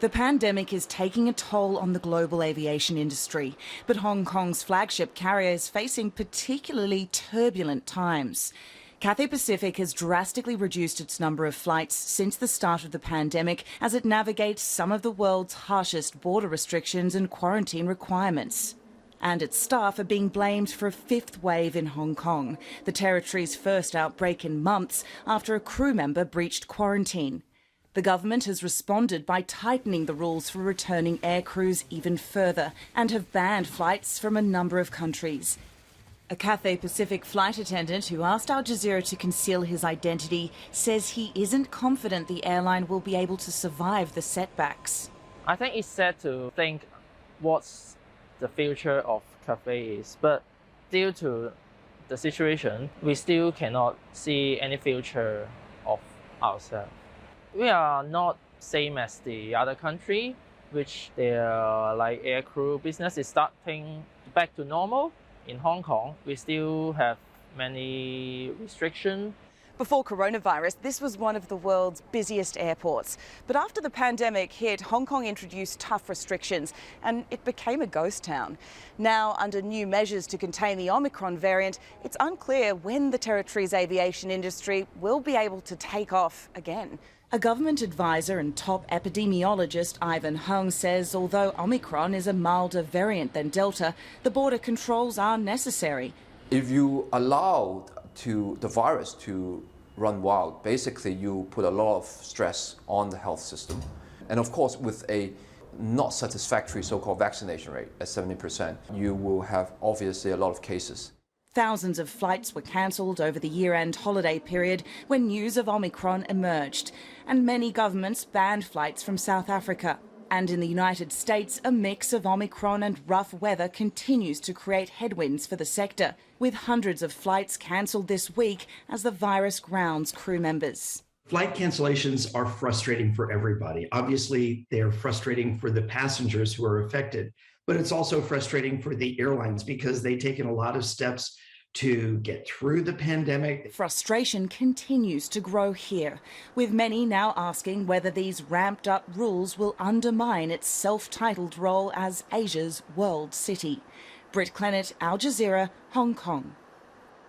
The pandemic is taking a toll on the global aviation industry, but Hong Kong's flagship carrier is facing particularly turbulent times. Cathay Pacific has drastically reduced its number of flights since the start of the pandemic as it navigates some of the world's harshest border restrictions and quarantine requirements. And its staff are being blamed for a fifth wave in Hong Kong, the territory's first outbreak in months after a crew member breached quarantine. The government has responded by tightening the rules for returning air crews even further and have banned flights from a number of countries. A Cathay Pacific flight attendant who asked Al Jazeera to conceal his identity says he isn't confident the airline will be able to survive the setbacks. I think it's sad to think what's the future of Cathay is, but due to the situation, we still cannot see any future of ourselves. We are not same as the other country, which their air crew business is starting back to normal. In Hong Kong, we still have many restrictions. Before coronavirus, this was one of the world's busiest airports. But after the pandemic hit, Hong Kong introduced tough restrictions and it became a ghost town. Now, under new measures to contain the Omicron variant, it's unclear when the territory's aviation industry will be able to take off again. A government advisor and top epidemiologist Ivan Hung says although Omicron is a milder variant than Delta, the border controls are necessary. If you allow the virus to run wild, basically you put a lot of stress on the health system. And of course, with a not satisfactory so-called vaccination rate at 70%, you will have obviously a lot of cases. Thousands of flights were cancelled over the year-end holiday period when news of Omicron emerged, and many governments banned flights from South Africa. And in the United States, a mix of Omicron and rough weather continues to create headwinds for the sector, with hundreds of flights cancelled this week as the virus grounds crew members. Flight cancellations are frustrating for everybody. Obviously, they are frustrating for the passengers who are affected, but it's also frustrating for the airlines because they've taken a lot of steps to get through the pandemic. Frustration continues to grow here, with many now asking whether these ramped-up rules will undermine its self-titled role as Asia's world city. Britt, Clennett, Al Jazeera, Hong Kong.